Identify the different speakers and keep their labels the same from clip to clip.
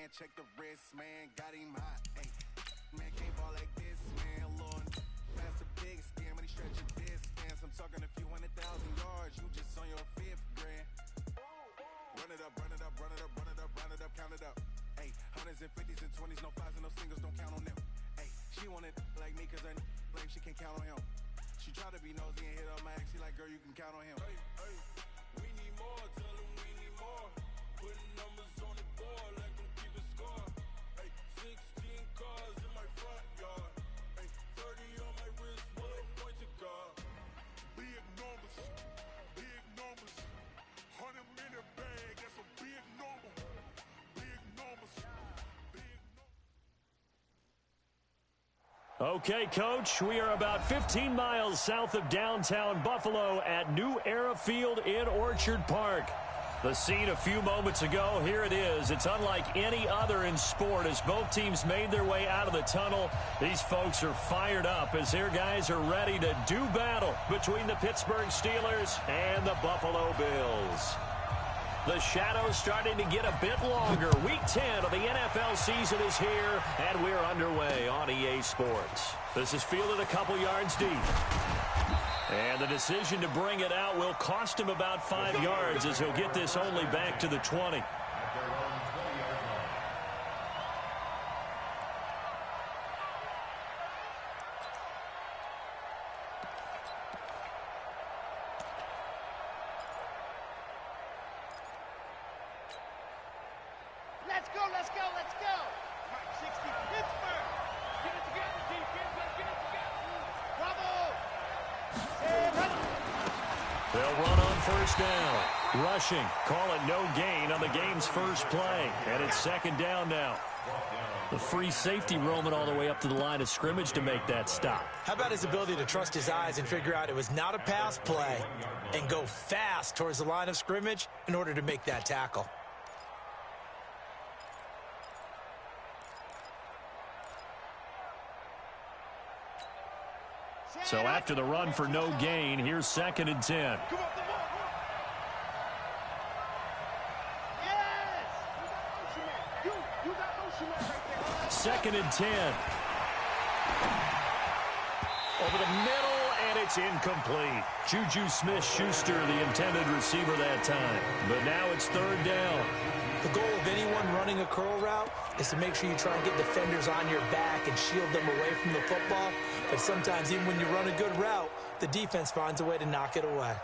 Speaker 1: man, check the wrist, man, got him hot. Hey, man, can't ball like this, man, Lord. That's a big scam when he stretch your distance. I'm talking a few 100,000 yards, you just on your 5th grand. Run it up, run it up, run it up, run it up, run it up, count it up. Hey, hundreds and 50s and 20s, no 5s and no singles, don't count on them. Hey, she wanted like me cause her lame, she can't count on him. She tried to be nosy and hit up my ex, she like, girl, you can count on him. Hey, hey, we need more, tell him we need more. Putting numbers on the board, like them keep a score. Hey, 16 cars in my front yard. Hey, 30 on my wrist, will I point to God? Big numbers, 100 minute bag, that's a big number. Big numbers, big numbers.
Speaker 2: Okay, Coach, we are about 15 miles south of downtown Buffalo at New Era Field in Orchard Park. The scene a few moments ago, here it is. It's unlike any other in sport as both teams made their way out of the tunnel. These folks are fired up as their guys are ready to do battle between the Pittsburgh Steelers and the Buffalo Bills. The shadows starting to get a bit longer. Week 10 of the NFL season is here, and we're underway on EA Sports. This is fielded a couple yards deep. And the decision to bring it out will cost him about 5 yards as he'll get this only back to the 20.
Speaker 3: Let's go, let's go, let's go. Mark 60, Pittsburgh. Get it together, defense. Let's get it together. Bravo.
Speaker 2: They'll run on first down. Rushing. Call it no gain on the game's first play. And it's second down now. The free safety roaming all the way up to the line of scrimmage to make that stop.
Speaker 4: How about his ability to trust his eyes and figure out it was not a pass play and go fast towards the line of scrimmage in order to make that tackle?
Speaker 2: So after the run for no gain, here's 2nd and 10. Second and 10. Over the middle, and it's incomplete. Juju Smith-Schuster, the intended receiver that time. But now it's 3rd down.
Speaker 4: The goal of anyone running a curl route is to make sure you try and get defenders on your back and shield them away from the football. But sometimes even when you run a good route, the defense finds a way to knock it away.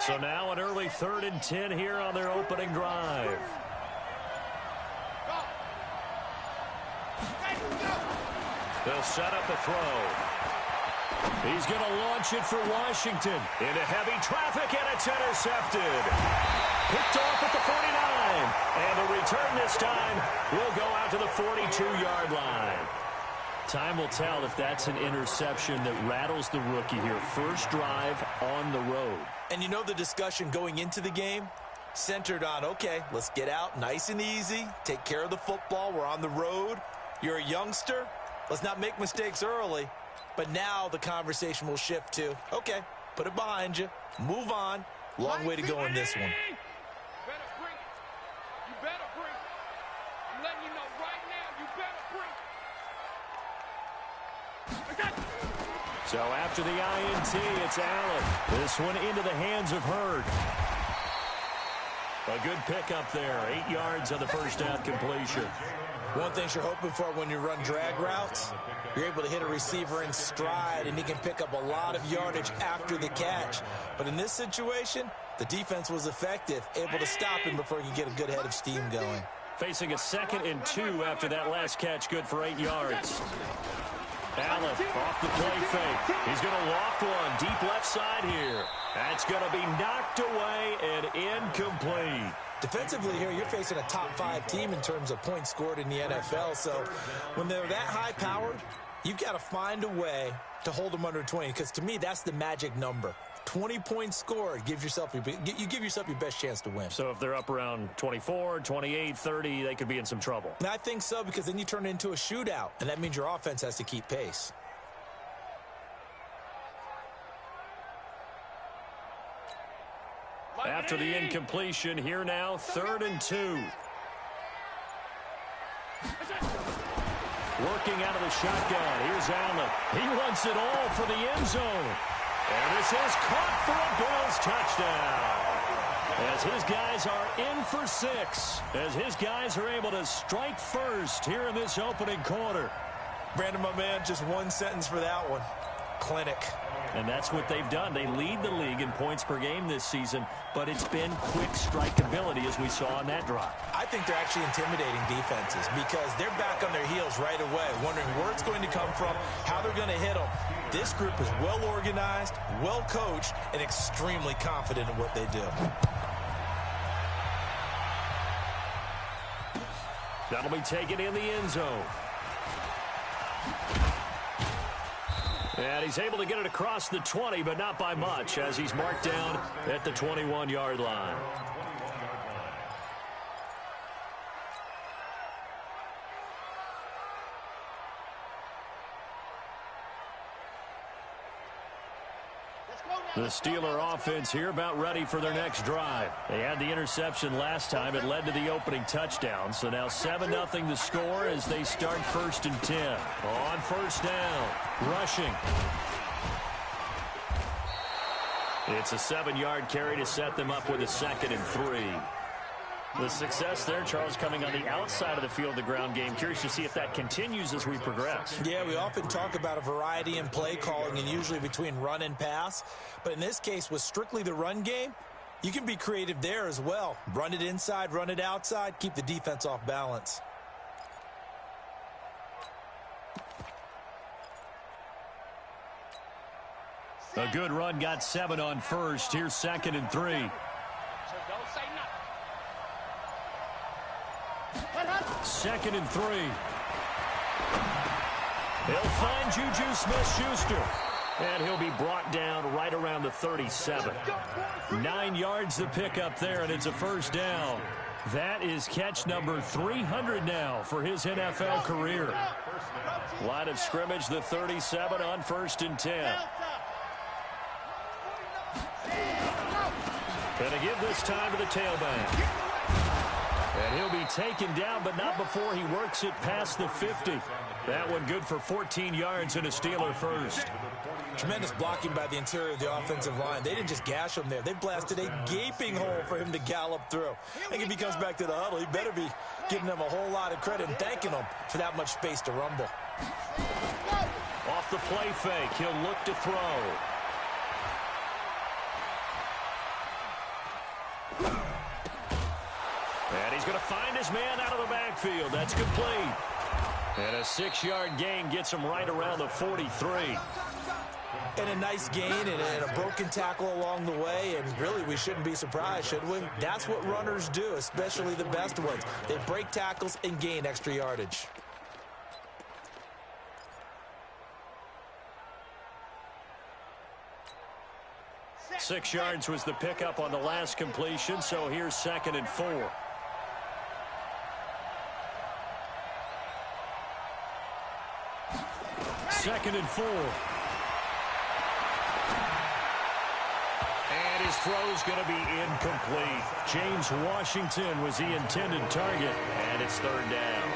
Speaker 2: So now an early 3rd and 10 here on their opening drive. They'll set up the throw. He's going to launch it for Washington. Into heavy traffic, and it's intercepted. Picked off at the 49. And the return this time will go out to the 42-yard line. Time will tell if that's an interception that rattles the rookie here. First drive on the road.
Speaker 4: And you know the discussion going into the game? Centered on, okay, let's get out nice and easy. Take care of the football. We're on the road. You're a youngster. Let's not make mistakes early. But now the conversation will shift to, okay, put it behind you. Move on. Long way to go in this one.
Speaker 3: You better bring it. You better bring it. I'm letting you know right now, you better bring it.
Speaker 2: So after the INT, it's Allen. This one into the hands of Hurd. A good pickup there. 8 yards on the first down completion.
Speaker 4: One thing you're hoping for when you run drag routes, you're able to hit a receiver in stride, and he can pick up a lot of yardage after the catch. But in this situation, the defense was effective, able to stop him before he could get a good head of steam going.
Speaker 2: Facing a 2nd and 2 after that last catch, good for 8 yards. Allen off the play fake. He's going to loft one deep left side here. That's going to be knocked away and incomplete.
Speaker 4: Defensively here, you're facing a top 5 team in terms of points scored in the NFL. So when they're that high-powered, you've got to find a way to hold them under 20. Because to me, that's the magic number. 20-point score, you give yourself your best chance to win.
Speaker 2: So if they're up around 24, 28, 30, they could be in some trouble.
Speaker 4: And I think so, because then you turn it into a shootout, and that means your offense has to keep pace.
Speaker 2: After the incompletion, here now, 3rd and 2. Working out of the shotgun. Here's Allen. He wants it all for the end zone. And this is caught for a Bills touchdown. As his guys are in for 6. As his guys are able to strike first here in this opening quarter.
Speaker 4: Brandon, my man, just one sentence for that one. Clinic.
Speaker 2: And that's what they've done. They lead the league in points per game this season, but it's been quick strikeability as we saw on that drive.
Speaker 4: I think they're actually intimidating defenses because they're back on their heels right away, wondering where it's going to come from, how they're going to hit them. This group is well organized, well coached, and extremely confident in what they do.
Speaker 2: That'll be taken in the end zone. And he's able to get it across the 20, but not by much, as he's marked down at the 21-yard line. The Steeler offense here about ready for their next drive. They had the interception last time. It led to the opening touchdown. So now 7-0 the score as they start 1st and 10. On 1st down, rushing. It's a 7-yard carry to set them up with a 2nd and 3. The success there, Charles, coming on the outside of the field, the ground game. Curious to see if that continues as we progress.
Speaker 4: Yeah, we often talk about a variety in play calling and usually between run and pass. But in this case, with strictly the run game, you can be creative there as well. Run it inside, run it outside, keep the defense off balance.
Speaker 2: A good run got 7 on 1st. Here's 2nd and 3.
Speaker 3: So don't say nothing.
Speaker 2: 2nd and 3. He'll find Juju Smith-Schuster. And he'll be brought down right around the 37. 9 yards to pick up there, and it's a 1st down. That is catch number 300 now for his NFL career. Line of scrimmage, the 37 on 1st and 10. Gonna give this time to the tailback. And he'll be taken down, but not before he works it past the 50. That one good for 14 yards and a Steeler first.
Speaker 4: Tremendous blocking by the interior of the offensive line. They didn't just gash him there. They blasted a gaping hole for him to gallop through. I think if he comes back to the huddle, he better be giving them a whole lot of credit and thanking them for that much space to rumble.
Speaker 2: Off the play fake, he'll look to throw. And he's going to find his man out of the backfield. That's complete. And a 6-yard gain gets him right around the 43.
Speaker 4: And a nice gain and a broken tackle along the way. And really, we shouldn't be surprised, should we? That's what runners do, especially the best ones. They break tackles and gain extra yardage.
Speaker 2: Six yards was the pickup on the last completion, so here's 2nd and 4. Second and 4. And his throw's going to be incomplete. James Washington was the intended target, and it's 3rd down.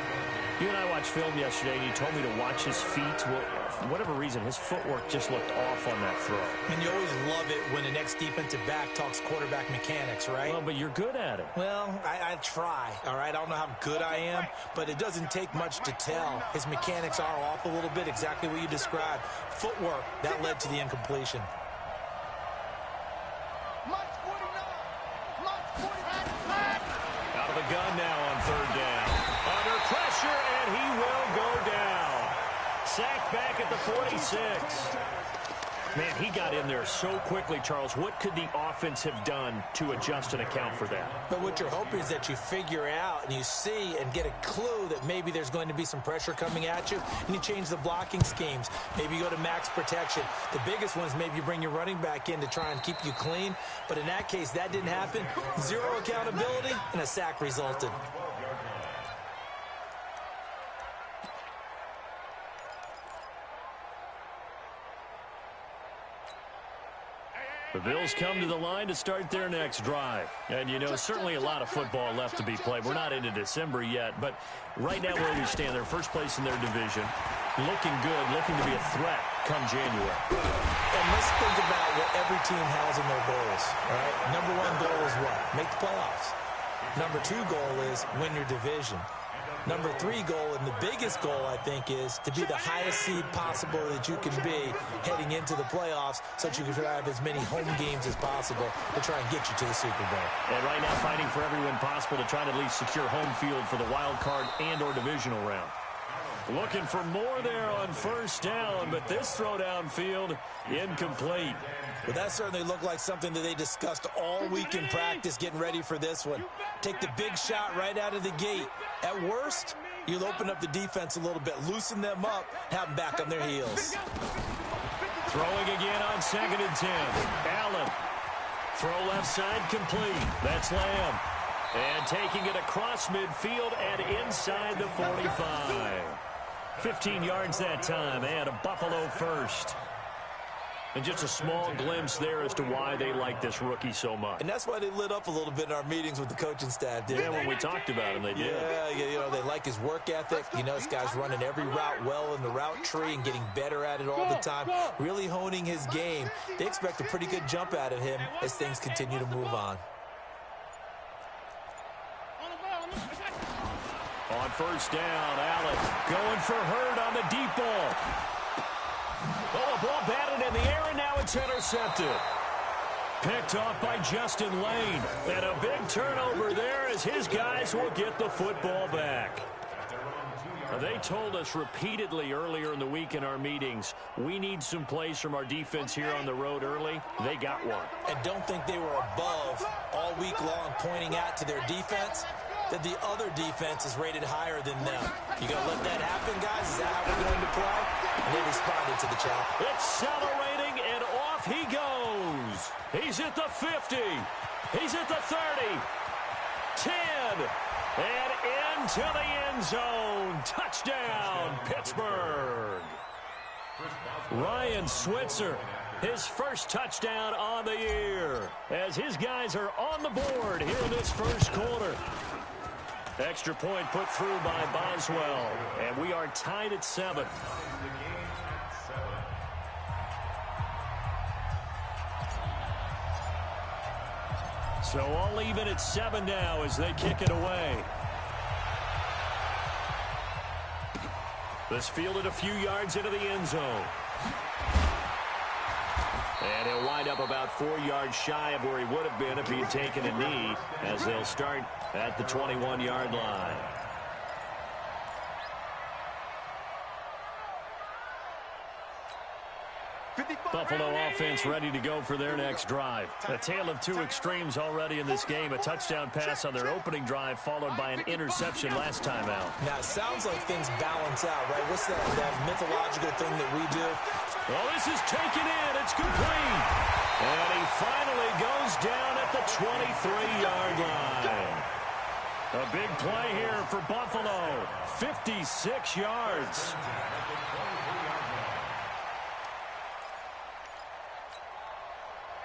Speaker 2: You and I watched film yesterday, and you told me to watch his feet. Well, for whatever reason, his footwork just looked off on that throw.
Speaker 4: And you always love it when the next defensive back talks quarterback mechanics, right?
Speaker 2: Well, but you're good at it.
Speaker 4: Well, I try, all right? I don't know how good I am, but it doesn't take much to tell. His mechanics are off a little bit, exactly what you described. Footwork, that led to the incompletion.
Speaker 2: Out of the gun now on 3rd down. Under pressure, and he will go down. Sacked back at the 46. Man, he got in there so quickly, Charles. What could the offense have done to adjust and account for that?
Speaker 4: But what you're hoping is that you figure out and you see and get a clue that maybe there's going to be some pressure coming at you, and you change the blocking schemes. Maybe you go to max protection. The biggest one is maybe you bring your running back in to try and keep you clean. But in that case, that didn't happen. Zero accountability, and a sack resulted.
Speaker 2: The Bills come to the line to start their next drive. And, you know, certainly a lot of football left to be played. We're not into December yet, but right now where we stand, they're first place in their division, looking good, looking to be a threat come January.
Speaker 4: And let's think about what every team has in their goals, all right? Number one goal is what? Make the playoffs. Number two goal is win your division. Number three goal, and the biggest goal, I think, is to be the highest seed possible that you can be heading into the playoffs so that you can have as many home games as possible to try and get you to the Super Bowl.
Speaker 2: And right now fighting for every win possible to try to at least secure home field for the wild card and or divisional round. Looking for more there on first down, but this throw downfield incomplete.
Speaker 4: Well, that certainly looked like something that they discussed all week in practice getting ready for this one. Take the big shot right out of the gate. At worst, you'll open up the defense a little bit, loosen them up, have them back on their heels.
Speaker 2: Throwing again on 2nd and 10. Allen. Throw left side complete. That's Lamb. And taking it across midfield and inside the 45. 15 yards that time, and a Buffalo first. And just a small glimpse there as to why they like this rookie so much.
Speaker 4: And that's why they lit up a little bit in our meetings with the coaching staff, didn't they?
Speaker 2: Yeah, when we talked about him, they did.
Speaker 4: Yeah, you know, they like his work ethic. You know, this guy's running every route well in the route tree and getting better at it all the time, really honing his game. They expect a pretty good jump out of him as things continue to move on.
Speaker 2: On first down, Allen going for Hurd on the deep ball. Oh, a ball batted in the air, and now it's intercepted. Picked off by Justin Lane. And a big turnover there as his guys will get the football back. Now, they told us repeatedly earlier in the week in our meetings, we need some plays from our defense here on the road early. They got one.
Speaker 4: And don't think they were above all week long pointing out to their defense that the other defense is rated higher than them. You gonna let that happen, guys? Is that how we're going to play? And they responded to the challenge.
Speaker 2: Accelerating, and off he goes. He's at the 50. He's at the 30. 10. And into the end zone. Touchdown, Pittsburgh. Ryan Switzer, his first touchdown on the year, as his guys are on the board here in this first quarter. Extra point put through by Boswell, and we are tied at 7. So all even at 7 now as they kick it away. This fielded a few yards into the end zone. And he'll wind up about 4 yards shy of where he would have been if he had taken a knee, as they'll start at the 21-yard line. Buffalo offense ready to go for their next drive. A tale of two extremes already in this game. A touchdown pass on their opening drive, followed by an interception last time out.
Speaker 4: Now, it sounds like things balance out, right? What's that mythological thing that we do?
Speaker 2: Well, this is taken in. It's complete. And he finally goes down at the 23-yard line. A big play here for Buffalo. 56 yards.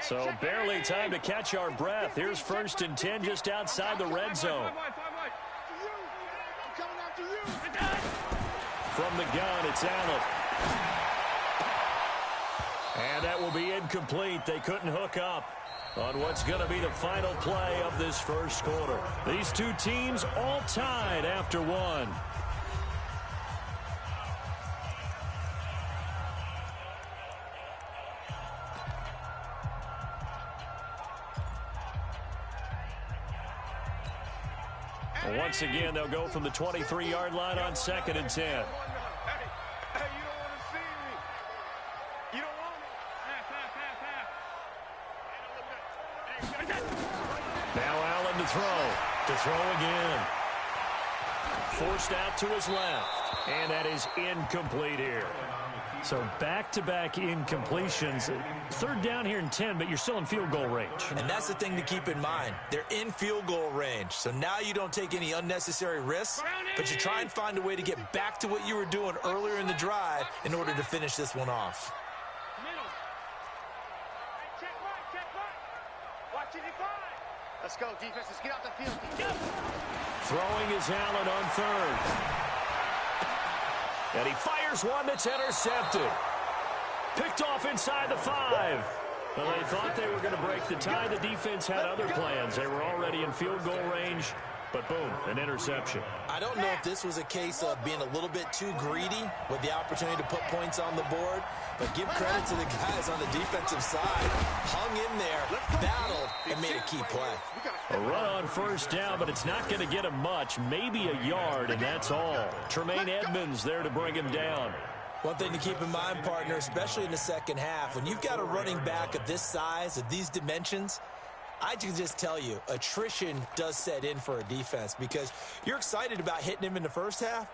Speaker 2: So barely time to catch our breath. Here's 1st and 10 just outside the red zone. From the gun, it's Allen. And that will be incomplete. They couldn't hook up on what's going to be the final play of this first quarter. These two teams all tied after 1. Once again, they'll go from the 23-yard line on 2nd and 10.
Speaker 3: Hey, you don't want to see me. You don't want it.
Speaker 2: to throw. To throw again. Forced out to his left. And that is incomplete here. So back-to-back incompletions. Third down here in 10, but you're still in field goal range.
Speaker 4: And that's the thing to keep in mind. They're in field goal range. So now you don't take any unnecessary risks, but you try and find a way to get back to what you were doing earlier in the drive in order to finish this one off.
Speaker 3: Let's go, defense. Let's get out the field.
Speaker 2: Throwing is Allen on third. And he fires one that's intercepted. Picked off inside the 5. Well, they thought they were going to break the tie. The defense had other plans. They were already in field goal range, but boom, an interception.
Speaker 4: I don't know if this was a case of being a little bit too greedy with the opportunity to put points on the board, but give credit to the guys on the defensive side. Hung in there, battled, and made a key play.
Speaker 2: A run on first down, but it's not going to get him much. Maybe a yard, and that's all. Tremaine Edmonds there to bring him down.
Speaker 4: One thing to keep in mind, partner, especially in the second half, when you've got a running back of this size, of these dimensions, I can just tell you, attrition does set in for a defense because you're excited about hitting him in the first half.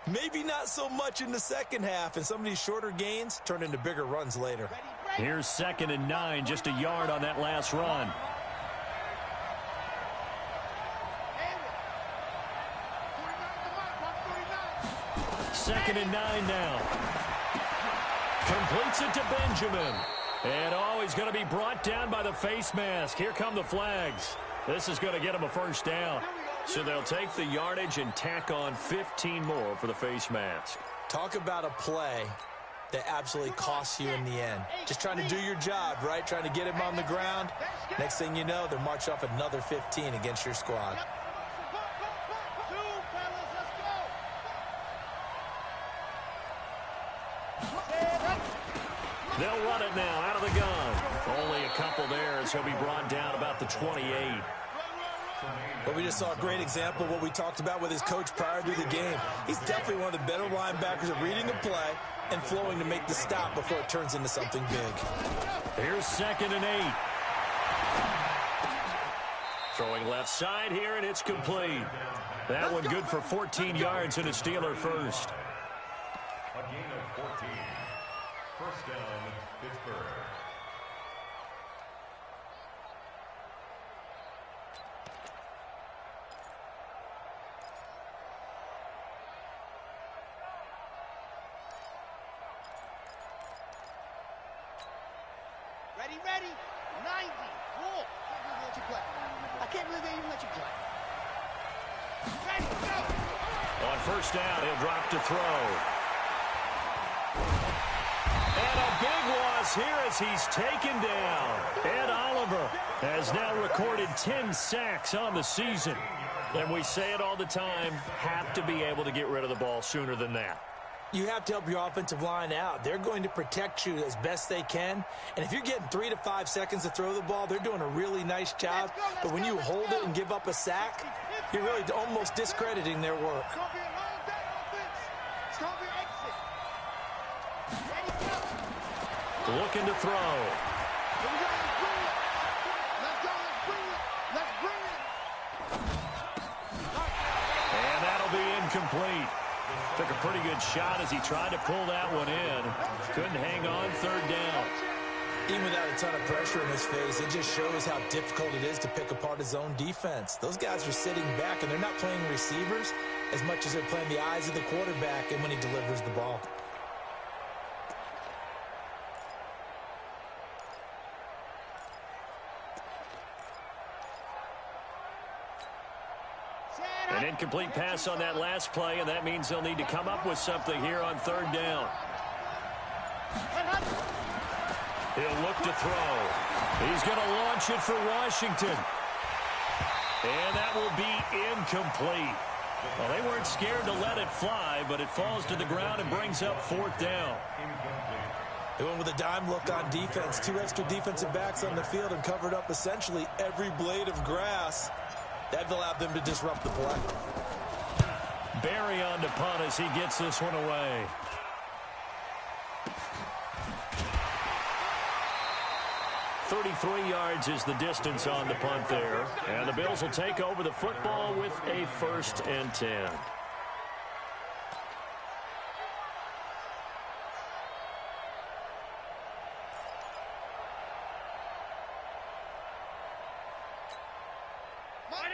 Speaker 4: Maybe not so much in the second half, and some of these shorter gains turn into bigger runs later.
Speaker 2: Here's 2nd and 9, just a yard on that last run. Second and 9 now. Completes it to Benjamin. And he's going to be brought down by the face mask. Here come the flags. This is going to get him a first down. So they'll take the yardage and tack on 15 more for the face mask.
Speaker 4: Talk about a play that absolutely costs you in the end. Just trying to do your job, right? Trying to get him on the ground. Next thing you know, they're marching off another 15 against your squad.
Speaker 2: They'll run it now out of the gun. Only a couple there as he'll be brought down about the 28.
Speaker 4: But we just saw a great example of what we talked about with his coach prior to the game. He's definitely one of the better linebackers at reading a play and flowing to make the stop before it turns into something big.
Speaker 2: Here's 2nd and 8. Throwing left side here, and it's complete. That one good for 14 yards and a Steeler first.
Speaker 5: A gain of 14. First down, Pittsburgh.
Speaker 3: Ready, 90, wall. I can't believe they even let you play. Ready, go.
Speaker 2: On first down, he'll drop to throw. And a big loss here as he's taken down. Ed Oliver has now recorded 10 sacks on the season. And we say it all the time, have to be able to get rid of the ball sooner than that.
Speaker 4: You have to help your offensive line out. They're going to protect you as best they can. And if you're getting 3 to 5 seconds to throw the ball, they're doing a really nice job. But when you hold it and give up a sack, you're really almost discrediting their work.
Speaker 3: It's going to be a long day, offense. It's going to be exit. Ready, go.
Speaker 2: Looking to throw.
Speaker 3: Here we go, let's bring it. Let's go, let's bring it. Let's bring it.
Speaker 2: And that'll be incomplete. Took a pretty good shot as he tried to pull that one in. Couldn't hang on, third down.
Speaker 4: Even without a ton of pressure in his face, it just shows how difficult it is to pick apart his own defense. Those guys are sitting back, and they're not playing receivers as much as they're playing the eyes of the quarterback and when he delivers the ball.
Speaker 2: An incomplete pass on that last play, and that means they'll need to come up with something here on third down. He'll look to throw. He's going to launch it for Washington. And that will be incomplete. Well, they weren't scared to let it fly, but it falls to the ground and brings up fourth down.
Speaker 4: They went with a dime look on defense. 2 extra defensive backs on the field and covered up essentially every blade of grass. That allowed them to disrupt the play.
Speaker 2: Barry on to punt as he gets this one away. 33 yards is the distance on the punt there. And the Bills will take over the football with a 1st and 10.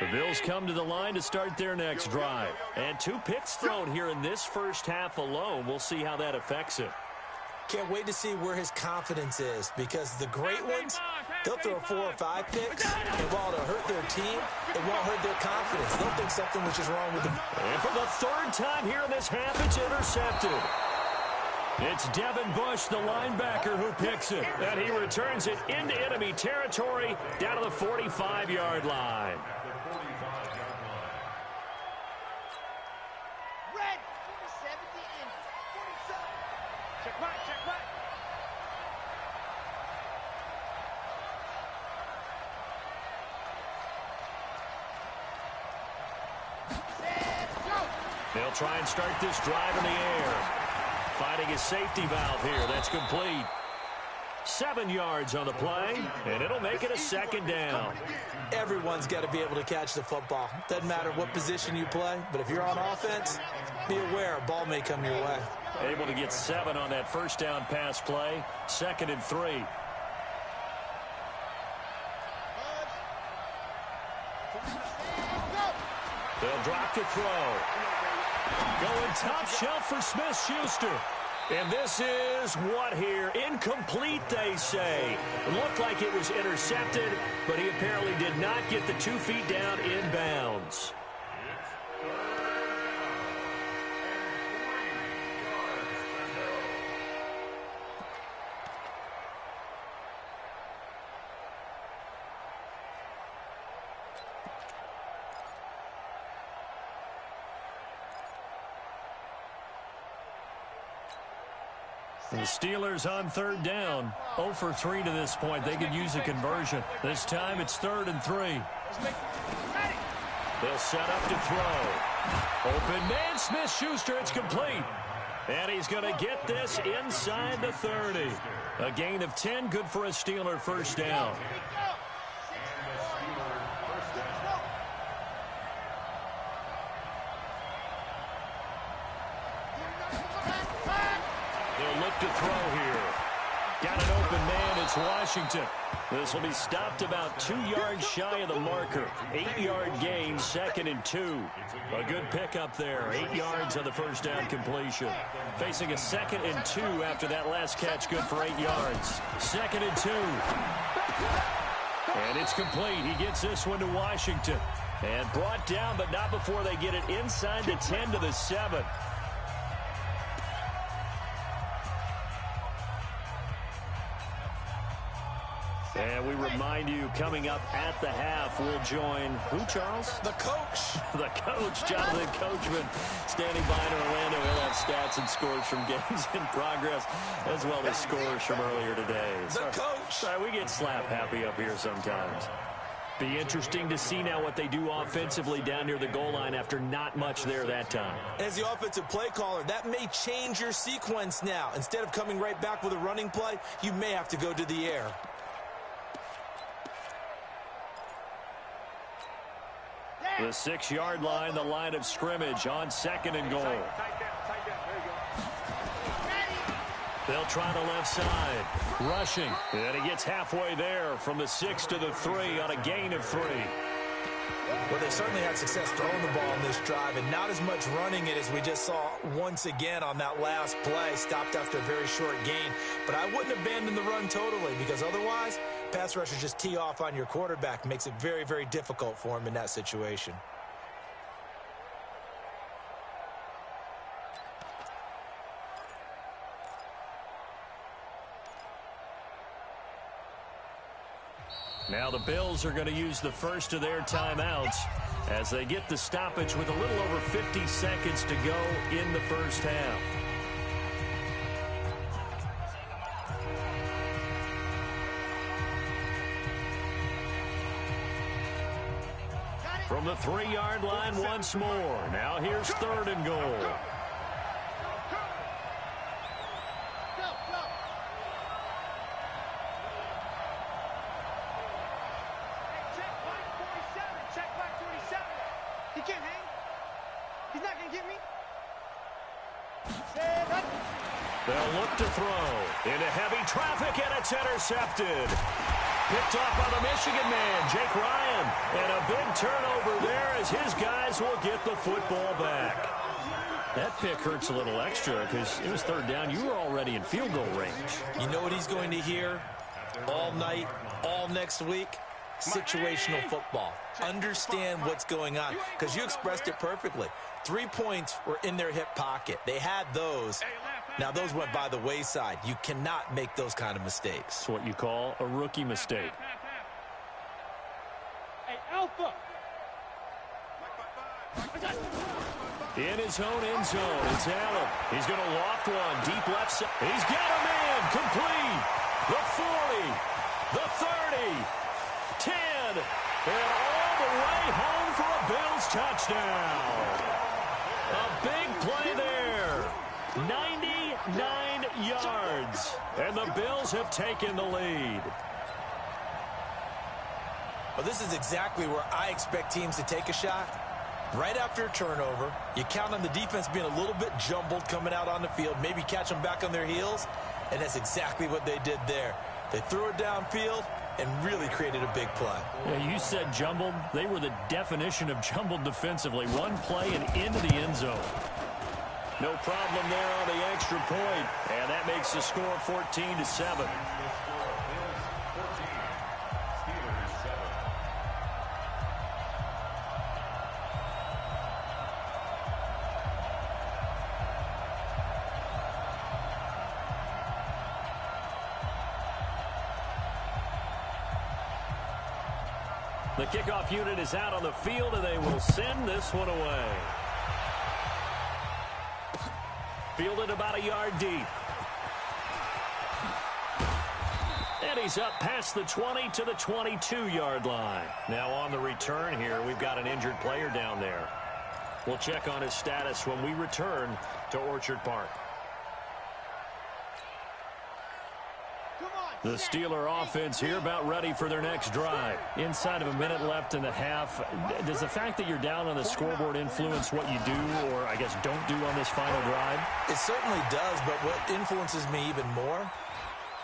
Speaker 2: The Bills come to the line to start their next drive. And 2 picks thrown here in this first half alone. We'll see how that affects it.
Speaker 4: Can't wait to see where his confidence is, because the great ones, they'll throw 4 or 5 picks, and while it'll hurt their team, it won't hurt their confidence. They'll think something was just wrong with them.
Speaker 2: And for the 3rd time here in this half, it's intercepted. It's Devin Bush, the linebacker, who picks it. And he returns it into enemy territory down to the 45-yard line.
Speaker 3: Red, 47 to end. 47. Check back, check back. Set, go.
Speaker 2: They'll try and start this drive in the air. Finding his safety valve here. That's complete. 7 yards on the play, and it'll make it a 2nd down.
Speaker 4: Everyone's got to be able to catch the football. Doesn't matter what position you play, but if you're on offense, be aware a ball may come your way.
Speaker 2: Able to get 7 on that 1st down pass play. 2nd and 3. They'll drop to throw. Going top shelf for Smith-Schuster. And this is what here? Incomplete, they say. It looked like it was intercepted, but he apparently did not get the 2 feet down in bounds. The Steelers on 3rd down. 0 for 3 to this point. They could use a conversion. This time it's 3rd and 3. They'll set up to throw. Open man, Smith-Schuster. It's complete. And he's going to get this inside the 30. A gain of 10. Good for a Steeler 1st down. To throw here. Got an open man. It's Washington. This will be stopped about 2 yards shy of the marker. 8-yard gain, 2nd and 2. A good pickup there. 8 yards on the 1st down completion. Facing a 2nd and 2 after that last catch. Good for 8 yards. 2nd and 2. And it's complete. He gets this one to Washington. And brought down, but not before they get it inside the 10 to the 7. And we remind you, coming up at the half, we'll join who, Charles?
Speaker 4: The coach.
Speaker 2: The coach, Jonathan Coachman, standing by in Orlando. He'll have stats and scores from games in progress, as well as scores from earlier today.
Speaker 4: The coach.
Speaker 2: Sorry, we get slap happy up here sometimes. Be interesting to see now what they do offensively down near the goal line after not much there that time.
Speaker 4: As the offensive play caller, that may change your sequence now. Instead of coming right back with a running play, you may have to go to the air.
Speaker 2: The 6-yard line, the line of scrimmage on 2nd and goal. They'll try the left side. Rushing. And he gets halfway there from the 6 to the 3 on a gain of 3.
Speaker 4: Well, they certainly had success throwing the ball in this drive, and not as much running it as we just saw once again on that last play. Stopped after a very short gain. But I wouldn't abandon the run totally, because otherwise, pass rushers just tee off on your quarterback. Makes it very, very difficult for him in that situation.
Speaker 2: Now the Bills are going to use the first of their timeouts as they get the stoppage with a little over 50 seconds to go in the first half. From the 3-yard line once more. Now here's 3rd and goal. They'll look to throw. Into heavy traffic, and it's intercepted. Picked off by the Michigan man, Jake Ryan. And a big turnover there as his guys will get the football back. That pick hurts a little extra because it was third down. You were already in field goal range.
Speaker 4: You know what he's going to hear all night, all next week? Situational football. Understand what's going on, because you expressed it perfectly. 3 points were in their hip pocket. They had those. Now, those went by the wayside. You cannot make those kind of mistakes.
Speaker 2: It's what you call a rookie mistake.
Speaker 3: Hey, Alpha!
Speaker 2: In his own end zone, it's Allen. He's going to loft one, deep left side. He's got a man, complete. The 40, the 30, 10, and all the way home for a Bills touchdown. A big play there. 99 yards, and the Bills have taken the lead.
Speaker 4: Well, this is exactly where I expect teams to take a shot. Right after a turnover, you count on the defense being a little bit jumbled coming out on the field, maybe catch them back on their heels, and that's exactly what they did there. They threw it downfield and really created a big play.
Speaker 2: Yeah, you said jumbled. They were the definition of jumbled defensively. One play and into the end zone. No problem there on the extra point, and that makes the score 14-7. The kickoff unit is out on the field, and they will send this one away. Fielded about a yard deep. And he's up past the 20 to the 22-yard line. Now on the return here, we've got an injured player down there. We'll check on his status when we return to Orchard Park. The Steeler offense here about ready for their next drive. Inside of a minute left in the half. Does the fact that you're down on the scoreboard influence what you do, or I guess don't do on this final drive?
Speaker 4: It certainly does, but what influences me even more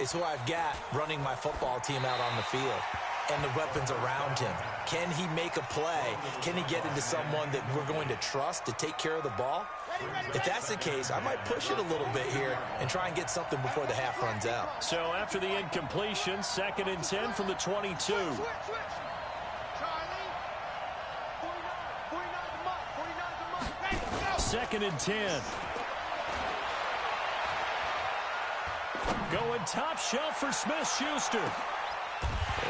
Speaker 4: is who I've got running my football team out on the field and the weapons around him. Can he make a play? Can he get into someone that we're going to trust to take care of the ball? If that's the case, I might push it a little bit here and try and get something before the half runs out.
Speaker 2: So after the incompletion, 2nd and 10 from the 22.
Speaker 3: Charlie. 49 to Mike.
Speaker 2: 2nd and 10. Going top shelf for Smith-Schuster.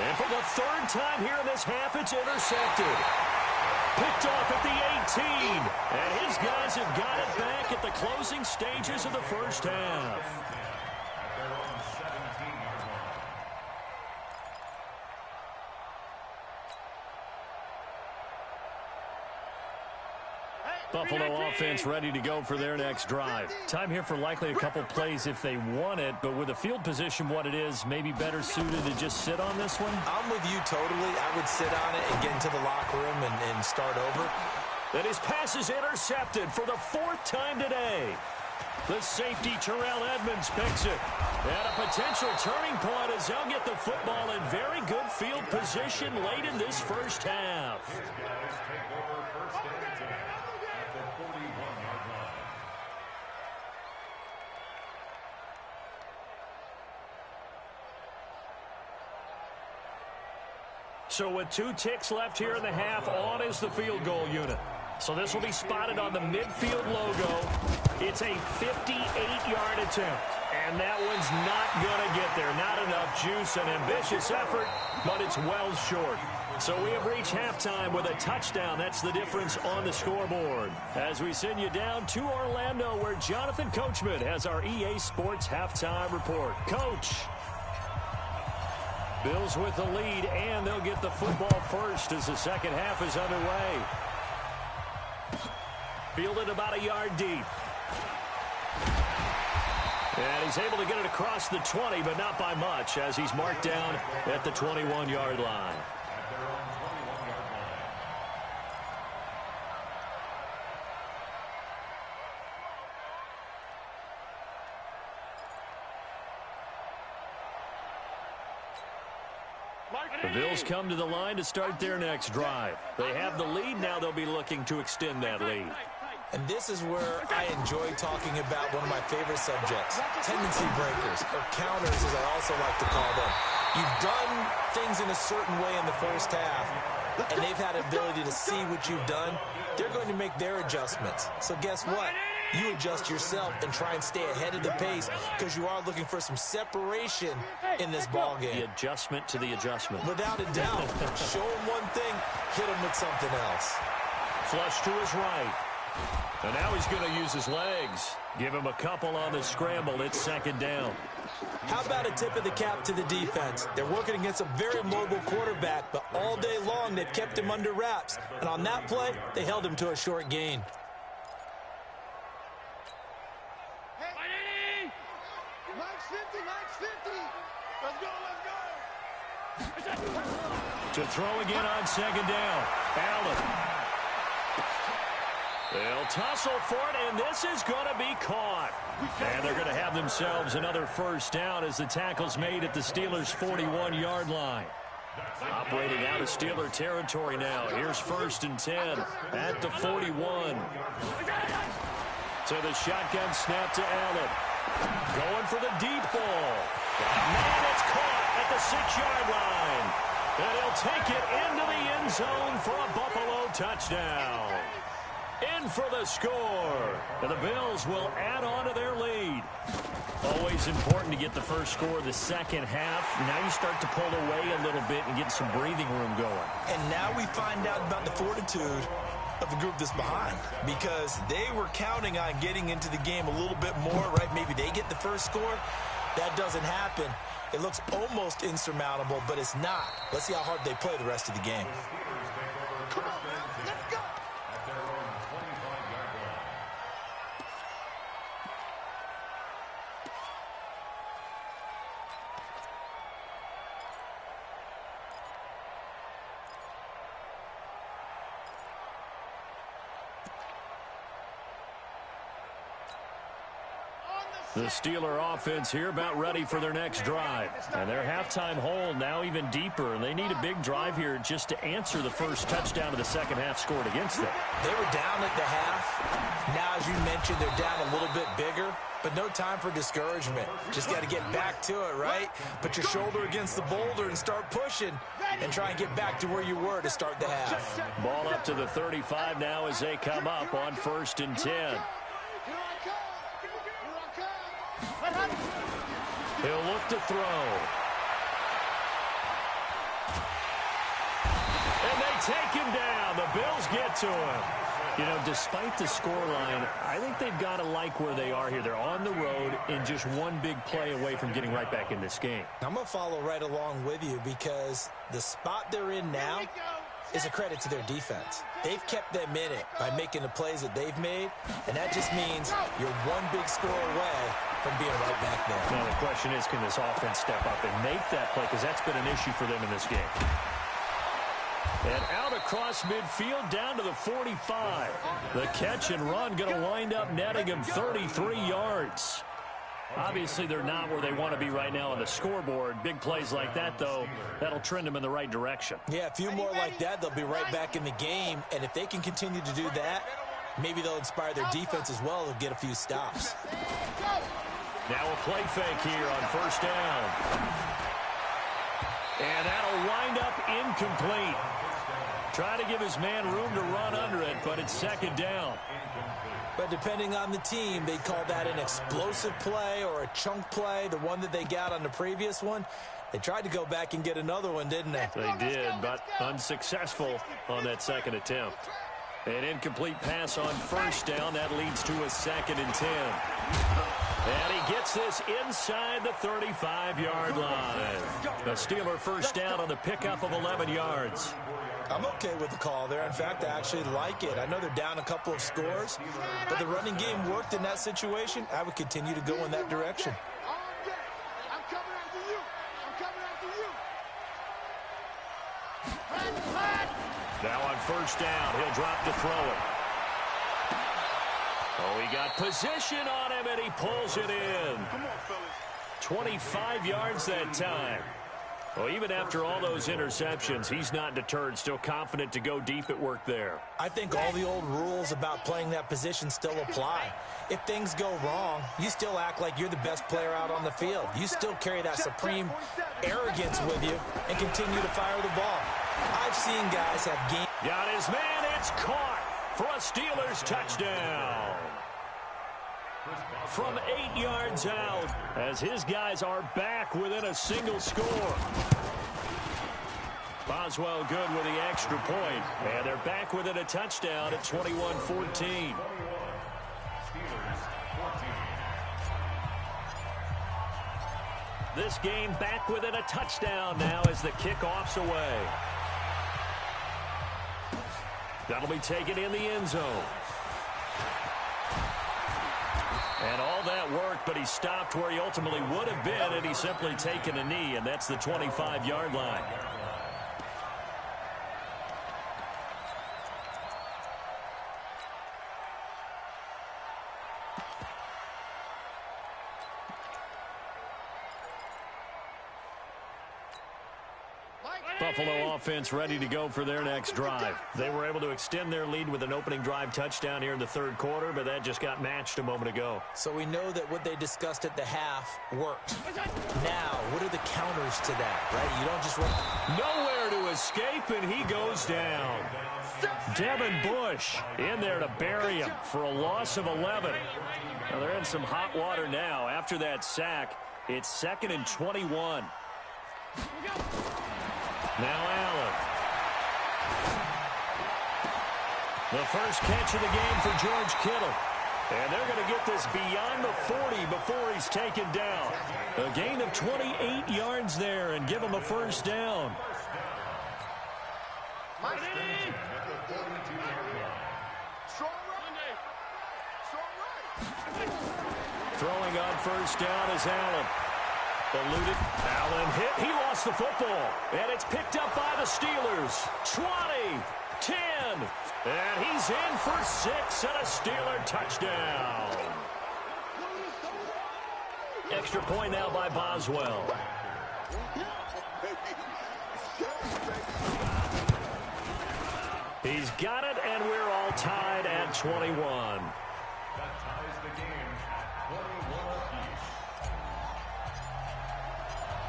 Speaker 2: And for the third time here in this half, it's intercepted. Picked off at the 18. And his guys have got it back at the closing stages of the first half. Buffalo offense ready to go for their next drive. Time here for likely a couple plays if they want it, but with the field position what it is, maybe better suited to just sit on this one?
Speaker 4: I'm with you totally. I would sit on it and get into the locker room and start over.
Speaker 2: And his pass is intercepted for the 4th time today. The safety, Terrell Edmonds, picks it. And a potential turning point as they'll get the football in very good field position late in this first half. So with 2 ticks left here in the half, on is the field goal unit. So this will be spotted on the midfield logo. It's a 58-yard attempt. And that one's not going to get there. Not enough juice, an ambitious effort, but it's well short. So we have reached halftime with a touchdown. That's the difference on the scoreboard. As we send you down to Orlando, where Jonathan Coachman has our EA Sports halftime report. Coach. Bills with the lead, and they'll get the football first as the second half is underway. Fielded about a yard deep. And he's able to get it across the 20, but not by much, as he's marked down at the 21-yard line. The Bills come to the line to start their next drive. They have the lead. Now they'll be looking to extend that lead.
Speaker 4: And this is where I enjoy talking about one of my favorite subjects, tendency breakers, or counters as I also like to call them. You've done things in a certain way in the first half, and they've had the ability to see what you've done. They're going to make their adjustments. So guess what? You adjust yourself and try and stay ahead of the pace because you are looking for some separation in this ball game.
Speaker 2: The adjustment to the adjustment.
Speaker 4: Without a doubt. Show him one thing, hit him with something else.
Speaker 2: Flush to his right. And now he's going to use his legs. Give him a couple on the scramble. It's second down.
Speaker 4: How about a tip of the cap to the defense? They're working against a very mobile quarterback, but all day long they've kept him under wraps. And on that play, they held him to a short gain.
Speaker 2: To throw again on second down. Allen. They'll tussle for it, and this is going to be caught. And they're going to have themselves another first down as the tackle's made at the Steelers' 41-yard line. Operating out of Steeler territory now. Here's 1st and 10 at the 41. So the shotgun snap to Allen. Going for the deep ball. Man, it's caught at the 6-yard line. And he'll take it into the end zone for a Buffalo touchdown. In for the score. And the Bills will add on to their lead. Always important to get the first score of the second half. Now you start to pull away a little bit and get some breathing room going.
Speaker 4: And now we find out about the fortitude of the group that's behind, because they were counting on getting into the game a little bit more, right? Maybe they get the first score. That doesn't happen. It looks almost insurmountable, but it's not. Let's see how hard they play the rest of the game.
Speaker 3: Come on, let's go.
Speaker 2: The Steeler offense here about ready for their next drive. And their halftime hole now even deeper. And they need a big drive here just to answer the first touchdown of the second half scored against them.
Speaker 4: They were down at the half. Now, as you mentioned, they're down a little bit bigger. But no time for discouragement. Just got to get back to it, right? Put your shoulder against the boulder and start pushing. And try and get back to where you were to start the half.
Speaker 2: Ball up to the 35 now as they come up on 1st and 10. He'll look to throw. And they take him down. The Bills get to him. You know, despite the scoreline, I think they've got to like where they are here. They're on the road and just one big play away from getting right back in this game.
Speaker 4: I'm going to follow right along with you because the spot they're in now is a credit to their defense. They've kept them in it by making the plays that they've made, and that just means you're one big score away from being right back there.
Speaker 2: Now the question is, can this offense step up and make that play? Because that's been an issue for them in this game. And out across midfield down to the 45. The catch and run going to wind up netting him 33 yards. Obviously, they're not where they want to be right now on the scoreboard. Big plays like that, though, that'll trend them in the right direction.
Speaker 4: Yeah, a few more like that, they'll be right back in the game. And if they can continue to do that, maybe they'll inspire their defense as well and get a few stops.
Speaker 2: Now a play fake here on 1st down. And that'll wind up incomplete. Trying to give his man room to run under it, but it's 2nd down.
Speaker 4: But depending on the team, they call that an explosive play or a chunk play, the one that they got on the previous one. They tried to go back and get another one, didn't they?
Speaker 2: They did, but unsuccessful on that second attempt. An incomplete pass on 1st down. That leads to a 2nd and 10. And he gets this inside the 35-yard line. The Steeler 1st down on the pickup of 11 yards.
Speaker 4: I'm okay with the call there. In fact, I actually like it. I know they're down a couple of scores, but the running game worked in that situation. I would continue to go in that direction.
Speaker 3: I'm coming after you. I'm coming after you.
Speaker 2: Now on 1st down, he'll drop to throw it. Oh, he got position on him, and he pulls it in.
Speaker 3: Come on, fellas.
Speaker 2: 25 yards that time. Well, even after all those interceptions, he's not deterred, still confident to go deep at work there.
Speaker 4: I think all the old rules about playing that position still apply. If things go wrong, you still act like you're the best player out on the field. You still carry that supreme arrogance with you and continue to fire the ball. I've seen guys have games.
Speaker 2: Got his man, it's caught for a Steelers touchdown. From 8 yards out, as his guys are back within a single score. Boswell good with the extra point, and they're back within a touchdown at 21-14. This game back within a touchdown now as the kickoff's away. That'll be taken in the end zone. And all that worked, but he stopped where he ultimately would have been had he simply taken a knee, and that's the 25-yard line. Buffalo offense ready to go for their next drive. They were able to extend their lead with an opening drive touchdown here in the third quarter, but that just got matched a moment ago.
Speaker 4: So we know that what they discussed at the half worked. Now, what are the counters to that, right? You don't just run.
Speaker 2: Nowhere to escape, and he goes down. Devin Bush in there to bury him for a loss of 11. Now they're in some hot water now. After that sack, it's 2nd and 21. Now Allen. The first catch of the game for George Kittle. And they're going to get this beyond the 40 before he's taken down. A gain of 28 yards there and give him a first down. Throwing on first down is Allen. Eluded. Allen hit. He lost the football. And it's picked up by the Steelers. 20, 10. And he's in for 6 and a Steeler touchdown. Extra point now by Boswell. He's got it, and we're all tied at 21.
Speaker 5: That ties the game at 21 apiece.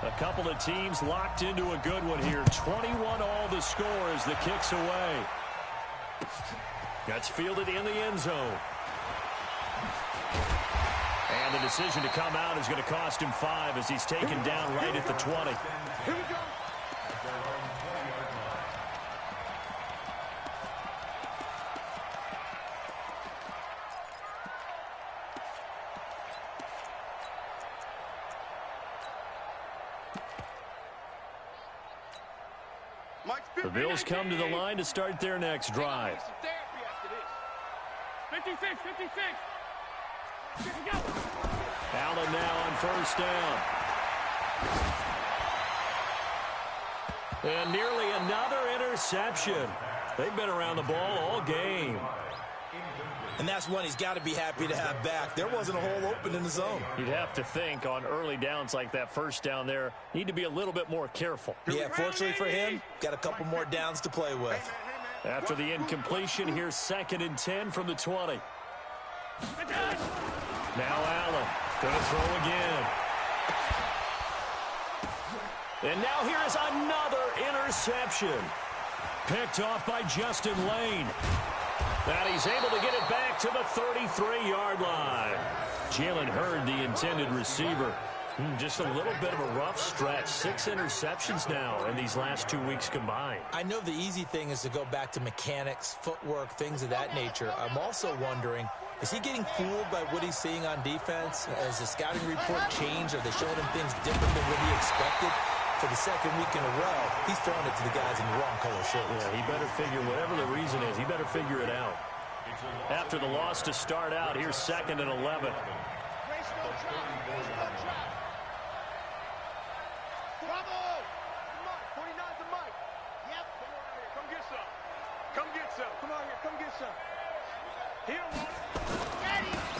Speaker 2: A couple of teams locked into a good one here. 21 all the score as the kick's away. That's fielded in the end zone. And the decision to come out is going to cost him 5 as he's taken down right at the 20.
Speaker 3: Here we go.
Speaker 2: The Bills come to the line to start their next drive.
Speaker 3: 56, 56.
Speaker 2: Allen now on first down. And nearly another interception. They've been around the ball all game.
Speaker 4: And that's one he's got to be happy to have back. There wasn't a hole open in the zone.
Speaker 2: You'd have to think on early downs like that first down there, need to be a little bit more careful.
Speaker 4: Yeah, fortunately for him, got a couple more downs to play with.
Speaker 2: After the incompletion, here's 2nd and 10 from the 20. Now Allen, going to throw again. And now here is another interception. Picked off by Justin Lane. And he's able to get it back to the 33-yard line. Jalen Hurd, the intended receiver. Just a little bit of a rough stretch. 6 interceptions now in these last 2 weeks combined.
Speaker 4: I know the easy thing is to go back to mechanics, footwork, things of that nature. I'm also wondering, is he getting fooled by what he's seeing on defense? Has the scouting report changed? Are they showing him things different than what he expected? For the second week in a row, he's throwing it to the guys in the wrong color shirts.
Speaker 2: Yeah, he better figure, whatever the reason is, he better figure it out. After the loss to start out, here's 2nd and 11.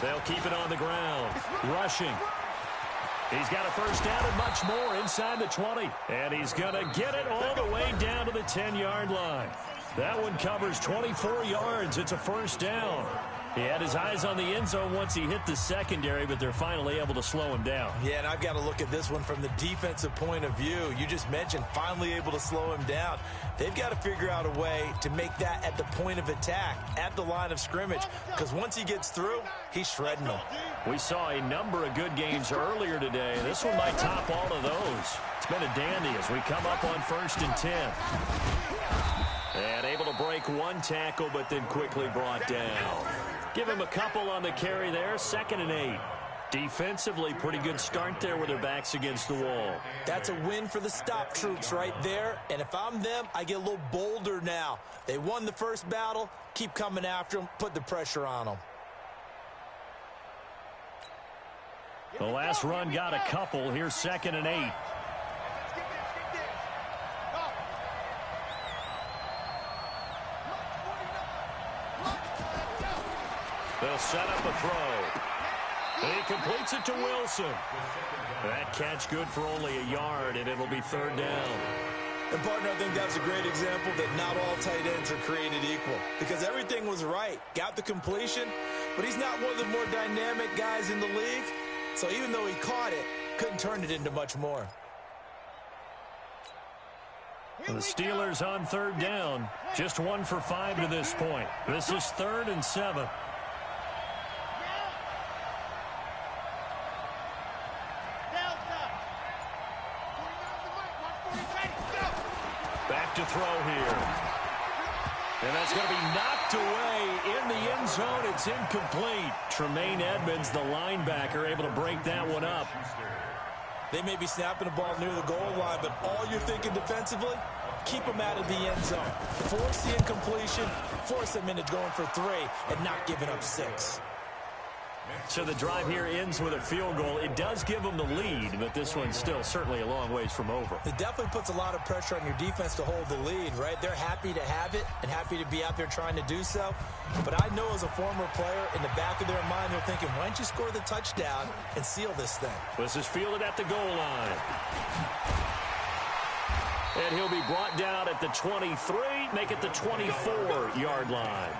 Speaker 2: They'll keep it on the ground. Rushing. He's got a first down and much more inside the 20. And he's going to get it all the way down to the 10-yard line. That one covers 24 yards. It's a first down. He had his eyes on the end zone once he hit the secondary, but they're finally able to slow him down.
Speaker 4: Yeah, and I've got to look at this one from the defensive point of view. You just mentioned finally able to slow him down. They've got to figure out a way to make that at the point of attack, at the line of scrimmage, because once he gets through, he's shredding them.
Speaker 2: We saw a number of good games earlier today. This one might top all of those. It's been a dandy as we come up on 1st and 10. And able to break one tackle, but then quickly brought down. Give him a couple on the carry there, 2nd and 8. Defensively, pretty good start there with their backs against the wall.
Speaker 4: That's a win for the stop troops right there. And if I'm them, I get a little bolder now. They won the first battle. Keep coming after them. Put the pressure on them.
Speaker 2: The last run got a couple. Here's 2nd and 8. They'll set up a throw. And he completes it to Wilson. That catch good for only a yard, and it'll be 3rd down.
Speaker 4: And, partner, I think that's a great example that not all tight ends are created equal, because everything was right. Got the completion, but he's not one of the more dynamic guys in the league. So even though he caught it, couldn't turn it into much more.
Speaker 2: The Steelers on 3rd down. Just 1 for 5 to this point. This is 3rd and 7. Back to throw here. And that's going to be knocked away in the end zone. It's incomplete. Tremaine Edmonds, the linebacker, able to break that one up.
Speaker 4: They may be snapping the ball near the goal line, but all you're thinking defensively, keep them out of the end zone. Force the incompletion, force them into going for 3, and not giving up 6.
Speaker 2: So the drive here ends with a field goal. It does give them the lead, but this one's still certainly a long ways from over.
Speaker 4: It definitely puts a lot of pressure on your defense to hold the lead, right? They're happy to have it and happy to be out there trying to do so. But I know as a former player, in the back of their mind, they're thinking, why don't you score the touchdown and seal this thing?
Speaker 2: This is fielded at the goal line. And he'll be brought down at the 23, make it the 24-yard line.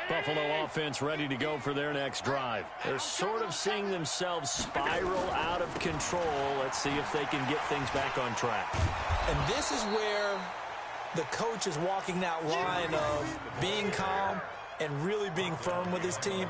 Speaker 2: Buffalo offense ready to go for their next drive. They're sort of seeing themselves spiral out of control. Let's see if they can get things back on track.
Speaker 4: And this is where the coach is walking that line of being calm and really being firm with his team.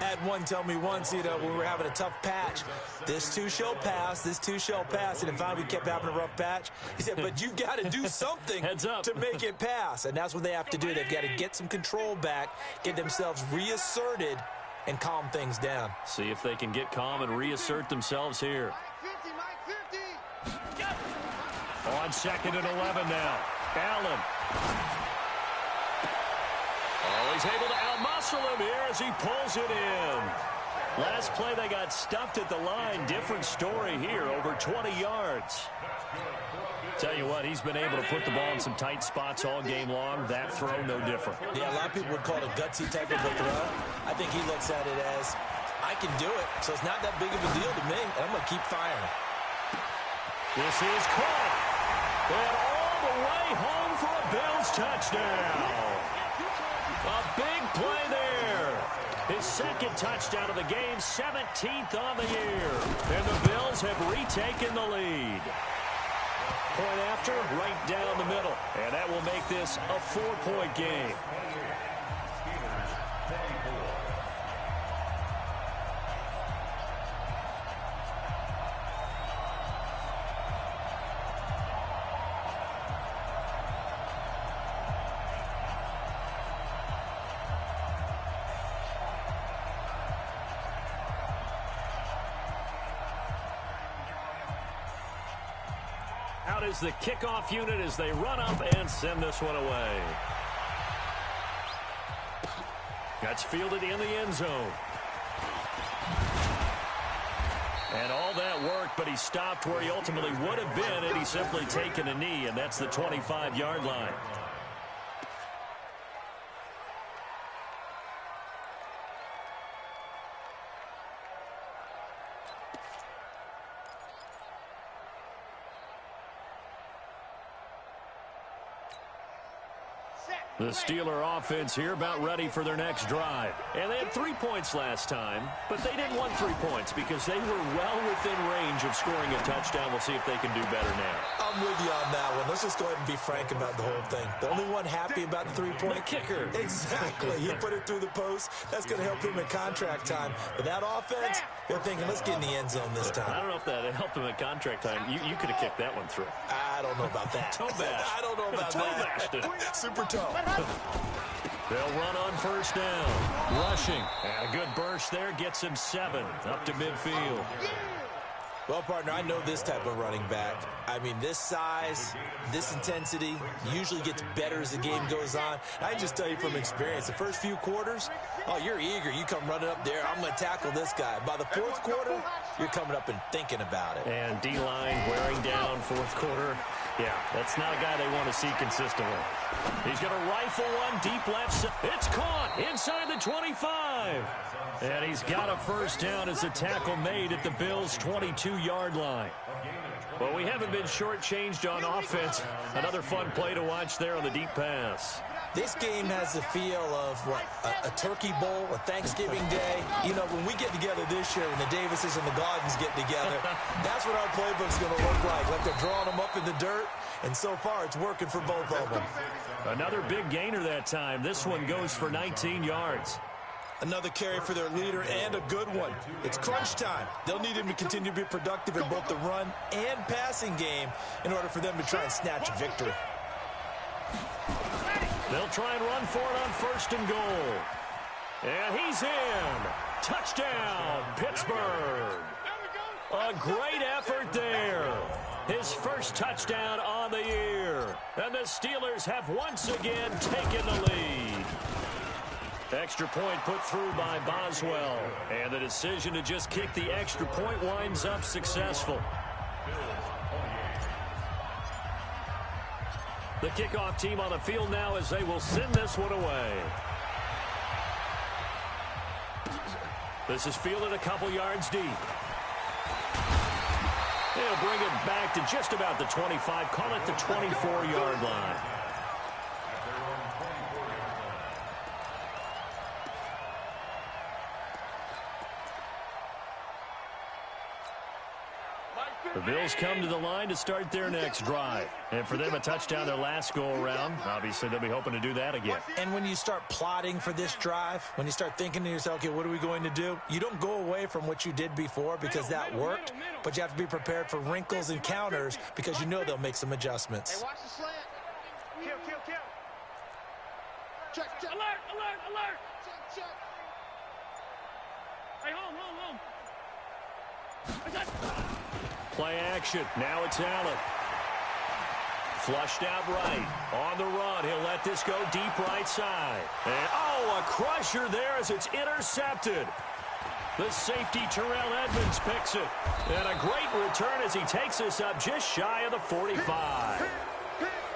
Speaker 4: I had one tell me once, when we were having a tough patch, this too shall pass, this too shall pass. And finally we kept having a rough patch. He said, but you've got to do something to make it pass. And that's what they have to do. They've got to get some control back, get themselves reasserted, and calm things down.
Speaker 2: See if they can get calm and reassert themselves here. On 2nd and 11 now. Allen. Oh, he's able to outmuscle him here as he pulls it in. Last play, they got stuffed at the line. Different story here, over 20 yards. Tell you what, he's been able to put the ball in some tight spots all game long. That throw, no different.
Speaker 4: Yeah, a lot of people would call it a gutsy type of a throw. I think he looks at it as, I can do it, so it's not that big of a deal to me, and I'm going to keep firing.
Speaker 2: This is caught. And all the way home for a Bills touchdown. A big play there. His 2nd touchdown of the game, 17th on the year. And the Bills have retaken the lead. Point after, right down the middle. And that will make this a 4-point game. Out is the kickoff unit as they run up and send this one away. That's fielded in the end zone. And all that work, but he stopped where he ultimately would have been had he simply taken a knee, and that's the 25-yard line. The Steeler offense here about ready for their next drive. And they had 3 points last time, but they didn't want 3 points because they were well within range of scoring a touchdown. We'll see if they can do better now.
Speaker 4: I'm with you on that one. Let's just go ahead and be frank about the whole thing. The only one happy about the 3-point
Speaker 2: the kicker.
Speaker 4: Exactly. He put it through the post. That's going to help him at contract time. But that offense, they're thinking, let's get in the end zone this time.
Speaker 2: I don't know if that helped him at contract time. You could have kicked that one through.
Speaker 4: I don't know about that.
Speaker 2: Toe bash.
Speaker 4: I don't know about that. Super toe.
Speaker 2: They'll run on first down. Rushing. And a good burst there gets him 7 up to midfield.
Speaker 4: Well, partner, I know this type of running back. I mean, this size, this intensity usually gets better as the game goes on. I can just tell you from experience, the first few quarters, oh, you're eager. You come running up there. I'm going to tackle this guy. By the fourth quarter, you're coming up and thinking about it.
Speaker 2: And D-line wearing down fourth quarter. Yeah, that's not a guy they want to see consistently. He's going to rifle one deep left. It's caught inside the 25. And he's got a first down as a tackle made at the Bills' 22-yard line. Well, we haven't been shortchanged on offense. Another fun play to watch there on the deep pass.
Speaker 4: This game has the feel of, what, a turkey bowl, a Thanksgiving day. You know, when we get together this year, when the Davises and the Gardens get together, that's what our playbook's going to look like they're drawing them up in the dirt, and so far it's working for both of them.
Speaker 2: Another big gainer that time. This one goes for 19 yards.
Speaker 4: Another carry for their leader, and a good one. It's crunch time. They'll need him to continue to be productive in both the run and passing game in order for them to try and snatch a victory.
Speaker 2: They'll try and run for it on first and goal. And he's in. Touchdown, Pittsburgh. A great effort there. His first touchdown on the year. And the Steelers have once again taken the lead. Extra point put through by Boswell. And the decision to just kick the extra point winds up successful. The kickoff team on the field now as they will send this one away. This is fielded a couple yards deep. They'll bring it back to just about the 25. Call it the 24-yard line. The Bills come to the line to start their next drive. And for them, a touchdown their last go-around. Obviously, they'll be hoping to do that again.
Speaker 4: And when you start plotting for this drive, when you start thinking to yourself, okay, what are we going to do? You don't go away from what you did before because that worked, but you have to be prepared for wrinkles and counters because you know they'll make some adjustments.
Speaker 3: Hey, watch the slant. Kill. Check. Alert. Check. Hey, home.
Speaker 2: Play action. Now it's Allen. Flushed out right. On the run. He'll let this go deep right side. And, a crusher there as it's intercepted. The safety, Terrell Edmonds, picks it. And a great return as he takes this up just shy of the 45.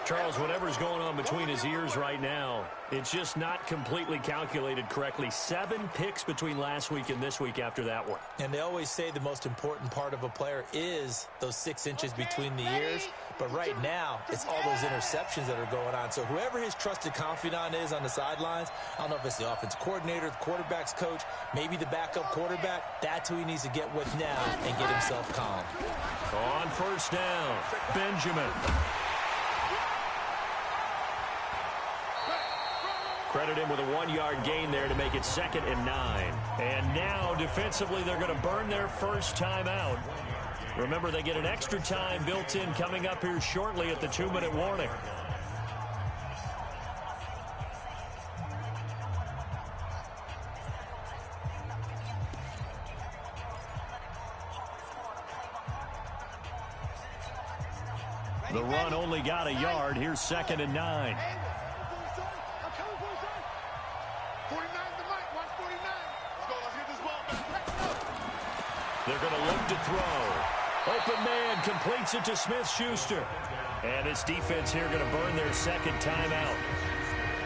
Speaker 2: Charles, whatever's going on between his ears right now, it's just not completely calculated correctly. 7 picks between last week and this week after that one.
Speaker 4: And they always say the most important part of a player is those 6 inches between the ears. But right now, it's all those interceptions that are going on. So whoever his trusted confidant is on the sidelines, I don't know if it's the offense coordinator, the quarterback's coach, maybe the backup quarterback, that's who he needs to get with now and get himself calm.
Speaker 2: On first down, Benjamin. Credit him with a 1-yard gain there to make it 2nd and 9. And now, defensively, they're going to burn their first time out. Remember, they get an extra time built in coming up here shortly at the 2-minute warning. The run only got a yard. Here's 2nd and 9. They're going to look to throw. Open man completes it to Smith-Schuster. And this defense here going to burn their second timeout.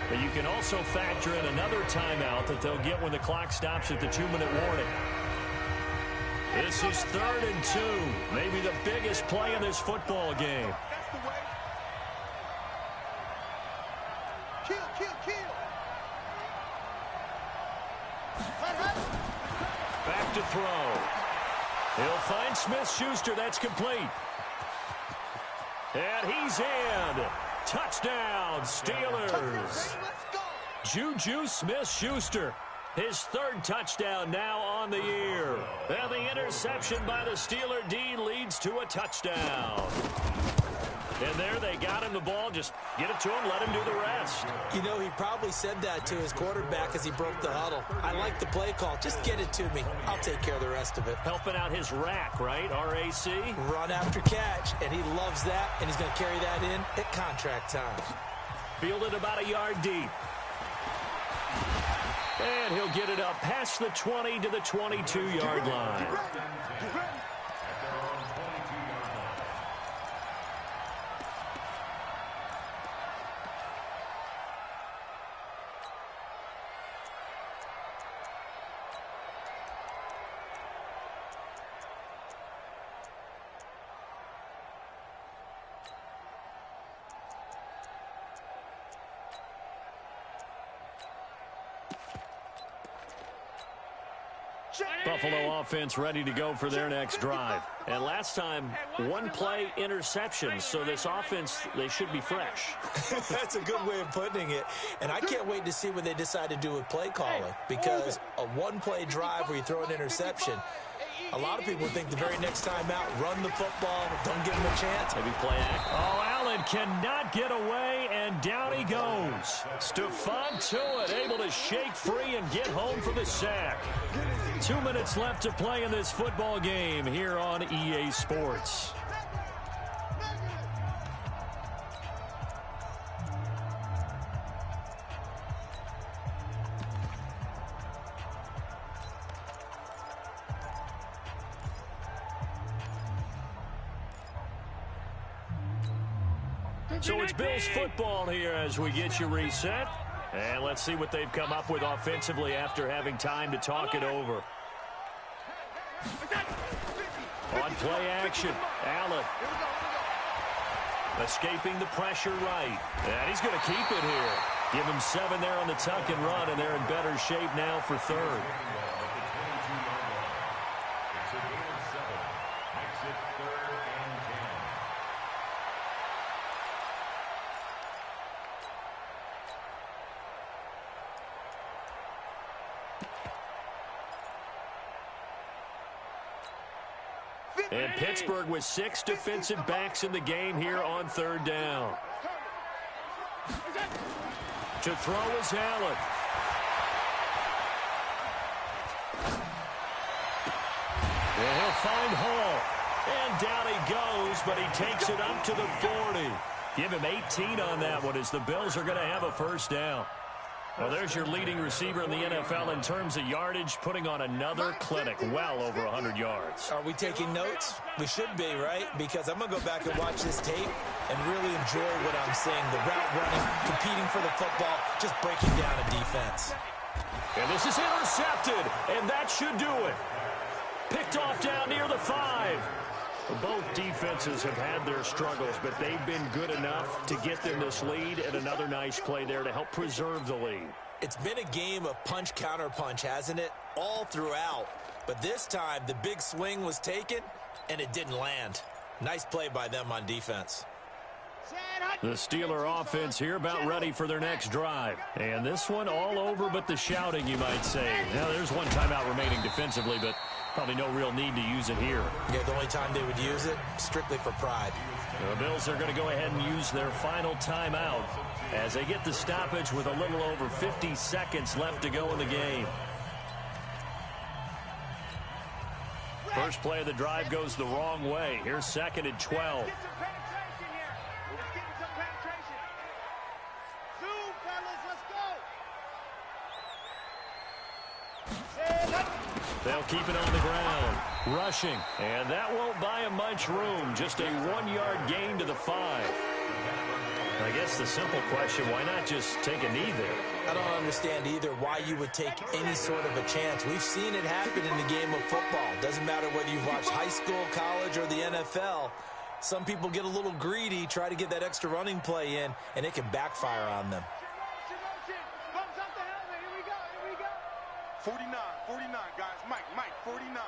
Speaker 2: But you can also factor in another timeout that they'll get when the clock stops at the 2-minute warning. This is 3rd and 2. Maybe the biggest play in this football game. Back to throw. He'll find Smith-Schuster. That's complete. And he's in. Touchdown, Steelers. Juju Smith-Schuster. His 3rd touchdown now on the year. And the interception by the Steeler D leads to a touchdown. And there they got him the ball. Just get it to him, let him do the rest.
Speaker 4: You know, he probably said that to his quarterback as he broke the huddle. I like the play call. Just get it to me. I'll take care of the rest of it.
Speaker 2: Helping out his rack, right? R-A-C?
Speaker 4: Run after catch, and he loves that, and he's going to carry that in at contract time.
Speaker 2: Fielded about a yard deep. And he'll get it up past the 20 to the 22-yard line. Buffalo offense ready to go for their next drive. And last time, 1-play interception. So this offense, they should be fresh.
Speaker 4: That's a good way of putting it. And I can't wait to see what they decide to do with play calling. Because a 1-play drive where you throw an interception, a lot of people think the very next time out, run the football, don't give them a chance.
Speaker 2: Maybe play act. Oh, Allen cannot get away, and down he goes. Stephon Tuitt able to shake free and get home for the sack. 2 minutes left to play in this football game here on EA Sports. So it's Bills football here as we get you reset. And let's see what they've come up with offensively after having time to talk it over. On play action, Allen. Escaping the pressure right. And he's going to keep it here. Give him 7 there on the tuck and run, and they're in better shape now for 3rd. And Pittsburgh with 6 defensive backs in the game here on 3rd down. To throw is Allen. And he'll find Hall. And down he goes, but he takes it up to the 40. Give him 18 on that one as the Bills are going to have a 1st down. Well, there's your leading receiver in the NFL in terms of yardage, putting on another clinic, well over 100 yards.
Speaker 4: Are we taking notes? We should be, right? Because I'm going to go back and watch this tape and really enjoy what I'm seeing. The route running, competing for the football, just breaking down a defense.
Speaker 2: And this is intercepted, and that should do it. Picked off down near the 5. Both defenses have had their struggles, but they've been good enough to get them this lead, and another nice play there to help preserve the lead.
Speaker 4: It's been a game of punch-counter-punch, hasn't it? All throughout. But this time, the big swing was taken, and it didn't land. Nice play by them on defense.
Speaker 2: The Steeler offense here about ready for their next drive. And this one all over but the shouting, you might say. Now, there's one timeout remaining defensively, but probably no real need to use it here.
Speaker 4: Yeah, the only time they would use it, strictly for pride.
Speaker 2: The Bills are going to go ahead and use their final timeout as they get the stoppage with a little over 50 seconds left to go in the game. First play of the drive goes the wrong way. Here's 2nd and 12. They'll keep it on the ground. rushing. And that won't buy him much room. Just a 1-yard gain to the 5. I guess the simple question, why not just take a knee there?
Speaker 4: I don't understand either why you would take any sort of a chance. We've seen it happen in the game of football. Doesn't matter whether you've watched high school, college, or the NFL. Some people get a little greedy, try to get that extra running play in, and it can backfire on them.
Speaker 3: 49, guys. Mike, 49.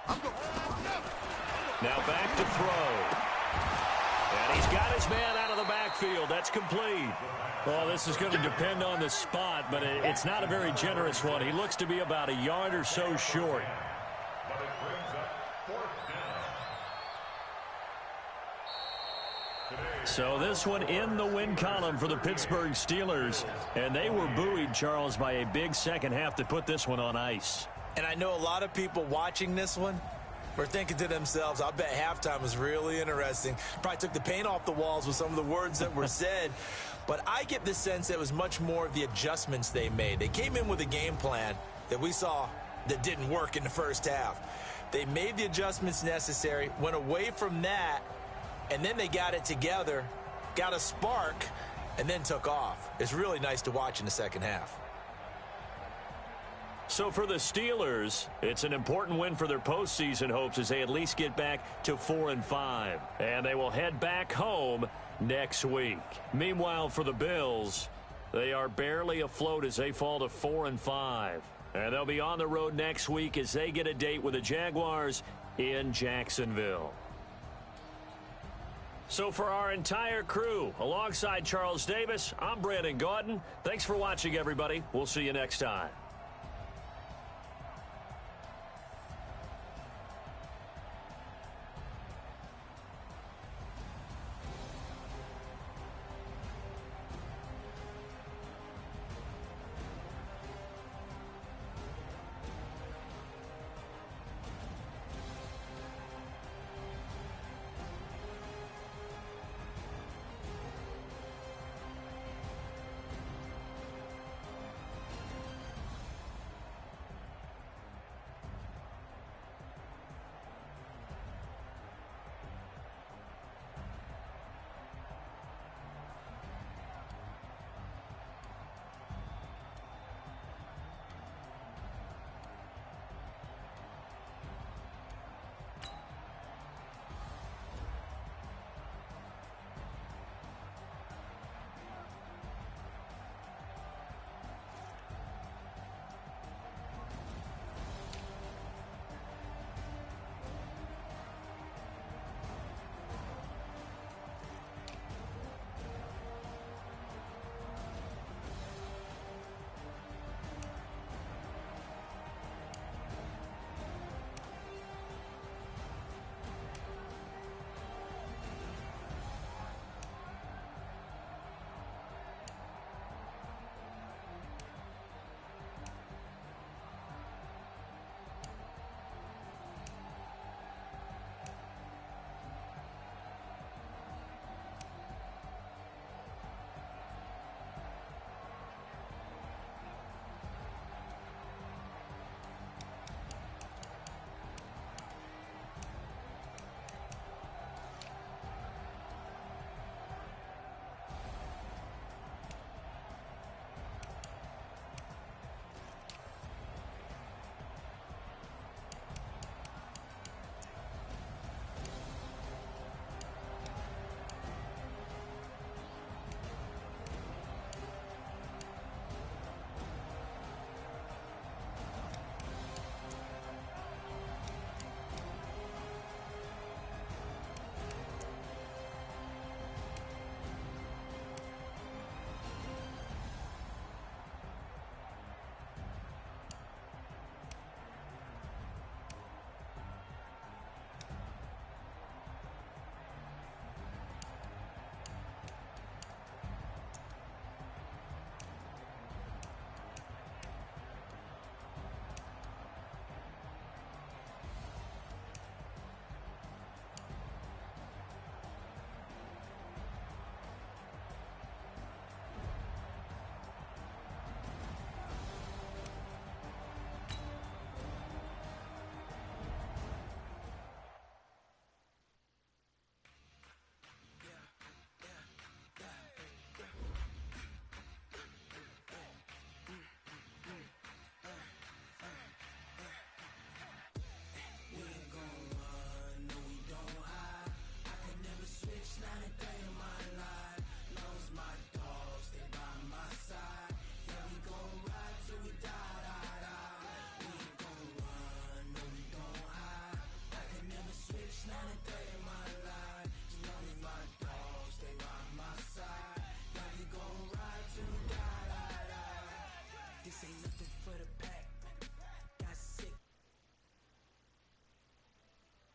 Speaker 3: I'm going.
Speaker 2: Now back to throw. And he's got his man out of the backfield. That's complete. Well, this is going to depend on the spot, but it's not a very generous one. He looks to be about a yard or so short.
Speaker 5: But it brings up 4th down.
Speaker 2: So this one in the win column for the Pittsburgh Steelers. And they were buoyed, Charles, by a big second half to put this one on ice.
Speaker 4: And I know a lot of people watching this one were thinking to themselves, I bet halftime was really interesting. Probably took the paint off the walls with some of the words that were said. But I get the sense that it was much more of the adjustments they made. They came in with a game plan that we saw that didn't work in the first half. They made the adjustments necessary, went away from that, and then they got it together, got a spark, and then took off. It's really nice to watch in the second half.
Speaker 2: So for the Steelers, it's an important win for their postseason hopes as they at least get back to 4-5. And they will head back home next week. Meanwhile, for the Bills, they are barely afloat as they fall to 4-5. And they'll be on the road next week as they get a date with the Jaguars in Jacksonville. So for our entire crew, alongside Charles Davis, I'm Brandon Gaudin. Thanks for watching, everybody. We'll see you next time.